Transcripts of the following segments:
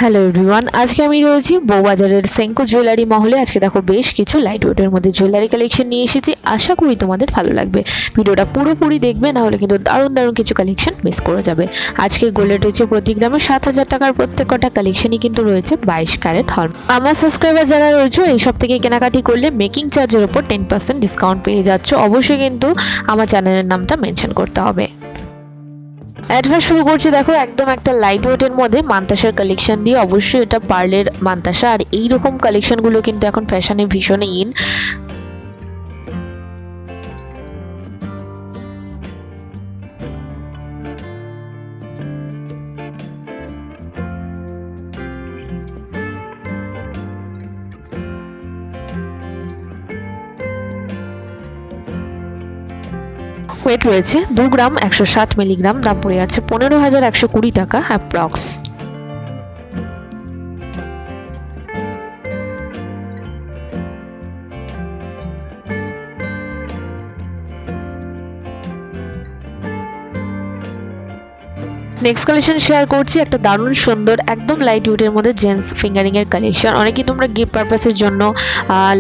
Hello everyone, আজকে আমি রয়েছি বউবাজারের সেঙ্কো জুয়েলারি মহলে। আজকে দেখো বেশ কিছু লাইট ওয়েটের মধ্যে জুয়েলারি কালেকশন নিয়ে এসেছি। আশা করি তোমাদের ভালো লাগবে। ভিডিওটা পুরোপুরি দেখবে, না হলে কিন্তু দারুণ দারুণ কিছু কালেকশন মিস করে যাবে। আজকে গোল্ডের রয়েছে প্রতি গ্রামে 7,000 টাকার প্রত্যেকটা কালেকশনই কিন্তু রয়েছে 22 ক্যারেট হল। আমার সাবস্ক্রাইবার যারা রয়েছে এই সব থেকে কেনাকাটি করলে মেকিং চার্জের ওপর 10% ডিসকাউন্ট পেয়ে যাচ্ছ। অবশ্যই কিন্তু আমার চ্যানেলের নামটা মেনশন করতে হবে। অ্যাডভান্স শুরু করছি, দেখো একদম একটা লাইট ওয়েটের মধ্যে মান্তাসার কালেকশন দিয়ে। অবশ্যই এটা পার্লের মান্তাসা, আর এইরকম কালেকশনগুলো কিন্তু এখন ফ্যাশনে ভীষণ ইন। ওয়েট রয়েছে 2 গ্রাম 160 মিলিগ্রাম। দাম পড়ে আছে 15,120 টাকা অ্যাপ্রক্স। নেক্সট কালেকশন শেয়ার করছি, একটা দারুণ সুন্দর একদম লাইট ওয়েটের মধ্যে জেন্টস ফিঙ্গারিং এর কালেকশন। অনেকেই তোমরা গিফট পারপাসের জন্য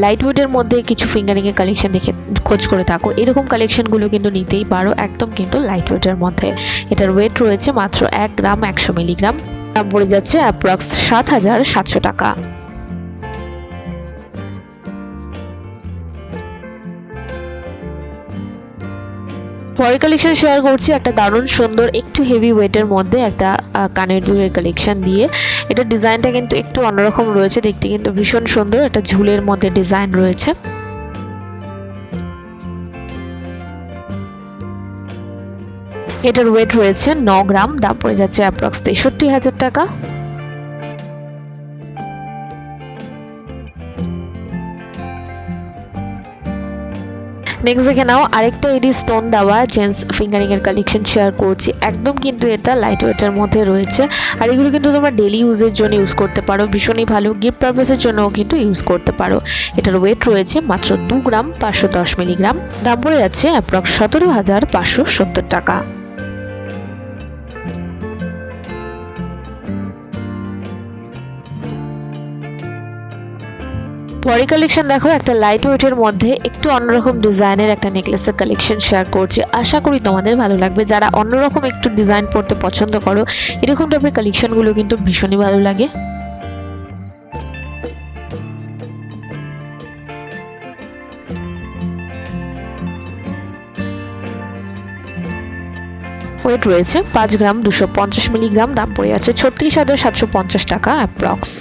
লাইট ওয়েটের মধ্যে কিছু ফিঙ্গারিং এর কালেকশন দেখে খোঁজ করে থাকো। এরকম কালেকশনগুলো কিন্তু নিতেই পারো, একদম কিন্তু লাইট ওয়েটের মধ্যে। এটার ওয়েট রয়েছে মাত্র 1 গ্রাম 100 মিলিগ্রাম। দাম পড়ে যাচ্ছে অ্যাপ্রক্স 7,700 টাকা। পরের কালেকশন শেয়ার করছি, একটা দারুণ সুন্দর একটু হেভি ওয়েটের মধ্যে একটা কানের দুলের কালেকশন দিয়ে। এটা ডিজাইনটা কিন্তু একটু অন্যরকম রয়েছে, দেখতে কিন্তু ভীষণ সুন্দর। একটা ঝুলের মধ্যে ডিজাইন রয়েছে। এটার ওয়েট রয়েছে 9 গ্রাম। দাম পড়ে যাচ্ছে অ্যাপ্রক্স 63,000 টাকা। নেক্সট দেখে নাও আরেকটা এডি স্টোন দেওয়া জেন্টস ফিঙ্গারিং এর কালেকশন শেয়ার করছি। একদম কিন্তু এটা লাইট ওয়েটের মধ্যে রয়েছে, আর এগুলো কিন্তু তোমরা ডেলি ইউজের জন্য ইউজ করতে পারো। ভীষণই ভালো, গিফট পারপাসের জন্যও কিন্তু ইউজ করতে পারো। এটার ওয়েট রয়েছে মাত্র 2 গ্রাম 510 মিলিগ্রাম। দাম পড়ে যাচ্ছে অ্যাপ্রক্স 17,570 টাকা। পরের কালেকশন দেখো, একটা লাইট ওয়েটের মধ্যে একটু অন্যরকম ডিজাইনের একটা নেকলেসের কালেকশন শেয়ার করছি। আশা করি তোমাদের ভালো লাগবে। যারা অন্যরকম একটু ডিজাইন পড়তে পছন্দ করো, এরকম টাইপের কালেকশনগুলো কিন্তু ভীষণই ভালো লাগে। ওয়েট রয়েছে 5 গ্রাম 250 মিলিগ্রাম। দাম পড়ে যাচ্ছে 36,750 টাকা অ্যাপ্রক্স।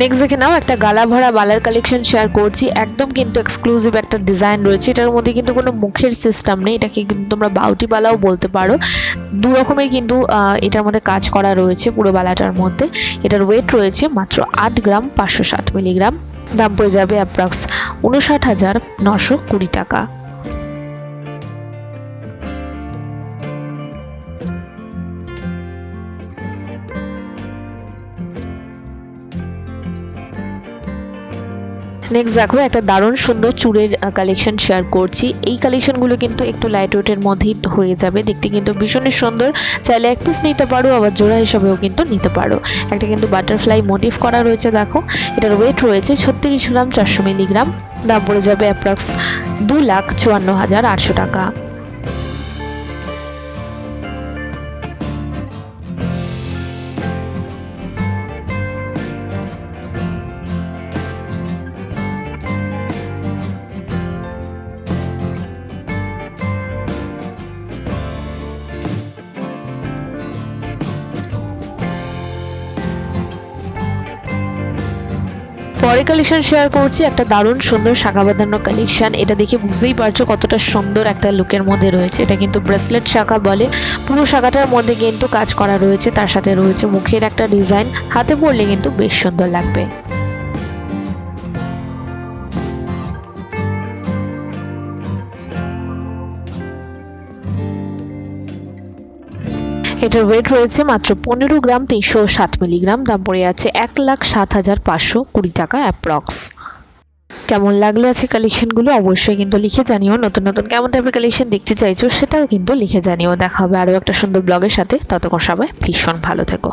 নেক্সট দেখে নাও, একটা গালা ভরা বালার কালেকশন শেয়ার করছি। একদম কিন্তু এক্সক্লুসিভ একটা ডিজাইন রয়েছে। এটার মধ্যে কিন্তু কোনো মুখের সিস্টেম নেই, এটাকে কিন্তু তোমরা বাউটি বালাও বলতে পারো। দু রকমের কিন্তু এটার মধ্যে কাজ করা রয়েছে পুরো বালাটার মধ্যে। এটার ওয়েট রয়েছে মাত্র 8 গ্রাম 560 মিলিগ্রাম। দাম পড়ে যাবে অ্যাপ্রক্স 59,920 টাকা। নেক্সট দেখো, একটা দারুণ সুন্দর চুড়ের কালেকশন শেয়ার করছি। এই কালেকশনগুলো কিন্তু একটু লাইট ওয়েটের মধ্যেই হয়ে যাবে, দেখতে কিন্তু ভীষণই সুন্দর। চাইলে এক পিস নিতে পারো, আবার জোড়া হিসাবেও কিন্তু নিতে পারো। একটা কিন্তু বাটারফ্লাই মোটিভ করা রয়েছে দেখো। এটার ওয়েট রয়েছে 36 গ্রাম 400 মিলিগ্রাম। দাম পড়ে যাবে অ্যাপ্রক্স 2,54,800 টাকা। পরের কালেকশন শেয়ার করছি, একটা দারুণ সুন্দর শাখা বাঁধানো কালেকশন। এটা দেখে বুঝতেই পারছো কতটা সুন্দর একটা লুকের মধ্যে রয়েছে। এটা কিন্তু ব্রেসলেট শাখা বলে। পুরো শাখাটার মধ্যে কিন্তু কাজ করা রয়েছে, তার সাথে রয়েছে মুখের একটা ডিজাইন। হাতে পরলে কিন্তু বেশ সুন্দর লাগবে। এটার ওয়েট রয়েছে মাত্র 15 গ্রাম 360 মিলিগ্রাম। দাম পড়ে আছে 1,07,520 টাকা অ্যাপ্রক্স। কেমন লাগলো আছে কালেকশনগুলো অবশ্যই কিন্তু লিখে জানিও। নতুন নতুন কেমন টাইপের কালেকশন দেখতে চাইছো সেটাও কিন্তু লিখে জানিও। দেখা হবে আরও একটা সুন্দর ব্লগের সাথে। ততক্ষণ সবাই ভীষণ ভালো থেকো।